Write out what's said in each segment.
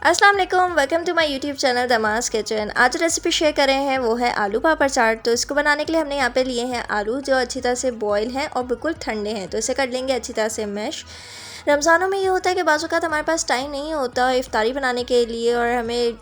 अस्सलाम वालेकुम, welcome to my YouTube channel दमास किचन। आज रेसिपी शेयर कर रहे हैं वो है आलू पापड़ चाट। तो इसको बनाने के लिए हमने यहाँ पे लिए हैं आलू जो अच्छी तरह से बॉयल हैं और बिल्कुल ठंडे हैं। तो इसे कर लेंगे अच्छी तरह से मैश। रमज़ानों में ये होता है कि बाज़ औक़ात हमारे पास टाइम नहीं होता इफ़्तारी बनाने के लिए, और हमें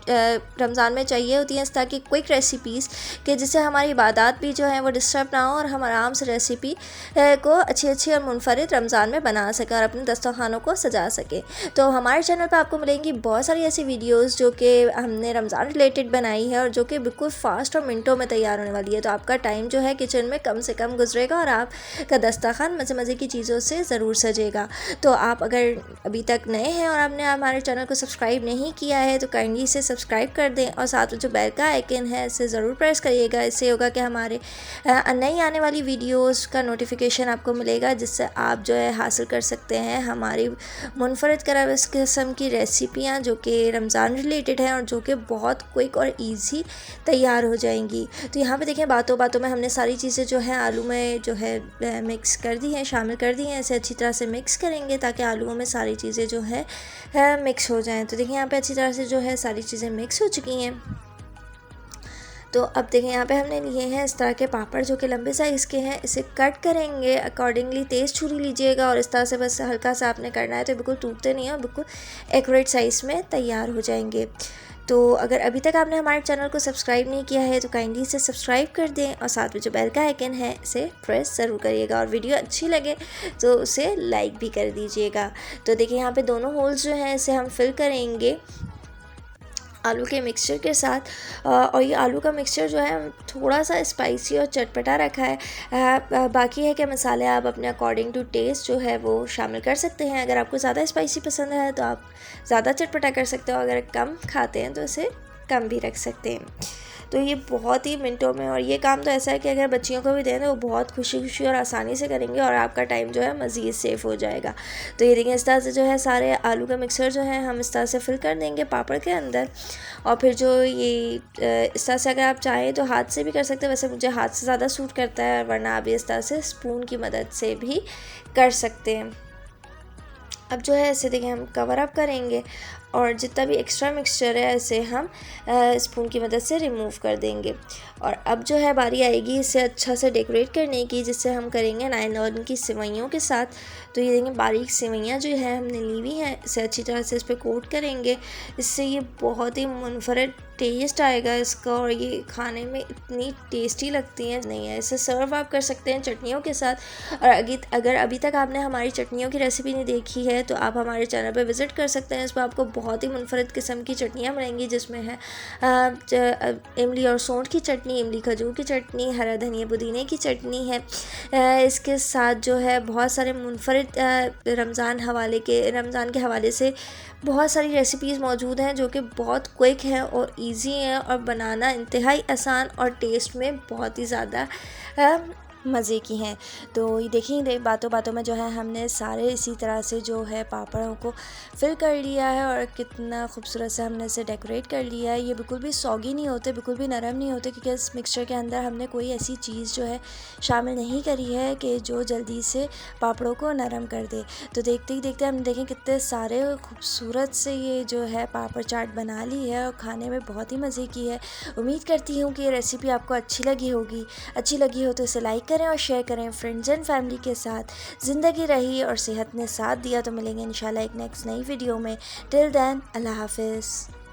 रमज़ान में चाहिए होती हैं इस तरह की क्विक रेसिपीज़ कि जिससे हमारी इबादत भी जो है वो डिस्टर्ब ना हो और हम आराम से रेसिपी को अच्छी और मुनफरिद रमज़ान में बना सकें और अपने दस्तरखानों को सजा सकें। तो हमारे चैनल पर आपको मिलेंगी बहुत सारी ऐसी वीडियोज़ जो कि हमने रमज़ान रिलेटेड बनाई है और जो कि बिल्कुल फ़ास्ट और मिनटों में तैयार होने वाली है। तो आपका टाइम जो है किचन में कम से कम गुजरेगा और आपका दस्तरखान मज़े की चीज़ों से ज़रूर सजेगा। तो आप अगर अभी तक नए हैं और आपने हमारे चैनल को सब्सक्राइब नहीं किया है तो काइंडली इसे सब्सक्राइब कर दें और साथ में जो बेल का आइकन है इसे ज़रूर प्रेस करिएगा। इससे होगा कि हमारे नई आने वाली वीडियोस का नोटिफिकेशन आपको मिलेगा, जिससे आप जो है हासिल कर सकते हैं हमारी मुनफरद किस्म की रेसिपियाँ जो कि रमज़ान रिलेटेड हैं और जो कि बहुत क्विक और ईज़ी तैयार हो जाएंगी। तो यहाँ पे देखें बातों बातों में हमने सारी चीज़ें जो है आलू में जो है मिक्स कर दी हैं, शामिल कर दी हैं। इसे अच्छी तरह से मिक्स करेंगे ताकि आलूओं में सारी चीज़ें जो है मिक्स हो जाएं। तो देखिए यहाँ पे अच्छी तरह से जो है सारी चीज़ें मिक्स हो चुकी हैं। तो अब देखें यहाँ पे हमने लिए हैं इस तरह के पापड़ जो कि लंबे साइज़ के हैं। इसे कट करेंगे अकॉर्डिंगली, तेज़ छुरी लीजिएगा और इस तरह से बस हल्का सा आपने करना है तो बिल्कुल टूटते नहीं हैं, बिल्कुल एक्यूरेट साइज़ में तैयार हो जाएंगे। तो अगर अभी तक आपने हमारे चैनल को सब्सक्राइब नहीं किया है तो काइंडली इसे सब्सक्राइब कर दें और साथ में जो बेल का आइकन है इसे प्रेस ज़रूर करिएगा और वीडियो अच्छी लगे तो उसे लाइक भी कर दीजिएगा। तो देखिए यहाँ पे दोनों होल्स जो हैं इसे हम फिल करेंगे आलू के मिक्सचर के साथ। और ये आलू का मिक्सचर जो है थोड़ा सा स्पाइसी और चटपटा रखा है। बाकी है कि मसाले आप अपने अकॉर्डिंग टू टेस्ट जो है वो शामिल कर सकते हैं। अगर आपको ज़्यादा स्पाइसी पसंद है तो आप ज़्यादा चटपटा कर सकते हो, अगर कम खाते हैं तो इसे कम भी रख सकते हैं। तो ये बहुत ही मिनटों में, और ये काम तो ऐसा है कि अगर बच्चियों को भी दें तो वो बहुत खुशी और आसानी से करेंगे और आपका टाइम जो है मज़ीद सेफ़ हो जाएगा। तो ये देखिए इस तरह से जो है सारे आलू का मिक्सर जो है हम इस तरह से फिल कर देंगे पापड़ के अंदर। और फिर जो ये इस तरह से अगर आप चाहें तो हाथ से भी कर सकते हैं, वैसे मुझे हाथ से ज़्यादा सूट करता है, वरना आप इस तरह से स्पून की मदद से भी कर सकते हैं। अब जो है इसे देखिए हम कवर अप करेंगे और जितना भी एक्स्ट्रा मिक्सचर है इसे हम स्पून की मदद से रिमूव कर देंगे। और अब जो है बारी आएगी इसे अच्छा से डेकोरेट करने की, जिससे हम करेंगे नायलॉन की सेवइयों के साथ। तो ये देखें बारीक सेवइयाँ जो है हमने ली हुई हैं, इसे अच्छी तरह से इस पर कोट करेंगे। इससे ये बहुत ही मुनफरद टेस्ट आएगा इसका और ये खाने में इतनी टेस्टी लगती हैं नहीं है। इसे सर्व आप कर सकते हैं चटनियों के साथ। और अगर अभी तक आपने हमारी चटनियों की रेसिपी नहीं देखी है तो आप हमारे चैनल पर विज़िट कर सकते हैं। इस पर आपको बहुत ही मुनफरद किस्म की चटनियाँ मिलेंगी, जिसमें है इमली और सौंठ की चटनी, इमली खजूर की चटनी, हरा धनिया पुदीने की चटनी है। इसके साथ जो है बहुत सारे मुनफरद रमज़ान के हवाले से बहुत सारी रेसिपीज़ मौजूद हैं जो कि बहुत क्विक हैं और इजी हैं और बनाना इंतहाई आसान और टेस्ट में बहुत ही ज़्यादा मज़े की हैं। तो ये देखिए बातों बातों में जो है हमने सारे इसी तरह से जो है पापड़ों को फिल कर लिया है और कितना खूबसूरत से हमने इसे डेकोरेट कर लिया है। ये बिल्कुल भी सॉगी नहीं होते, बिल्कुल भी नरम नहीं होते, क्योंकि इस मिक्सचर के अंदर हमने कोई ऐसी चीज़ जो है शामिल नहीं करी है कि जो जल्दी से पापड़ों को नरम कर दे। तो देखते ही देखते हम देखें कितने सारे खूबसूरत से ये जो है पापड़ चाट बना ली है और खाने में बहुत ही मज़े की है। उम्मीद करती हूँ कि ये रेसिपी आपको अच्छी लगी होगी। अच्छी लगी हो तो इसे लाइक करें और शेयर करें फ्रेंड्स एंड फैमिली के साथ। ज़िंदगी रही और सेहत ने साथ दिया तो मिलेंगे इंशाल्लाह एक नेक्स्ट नई वीडियो में। टिल देन अल्लाह हाफिज़।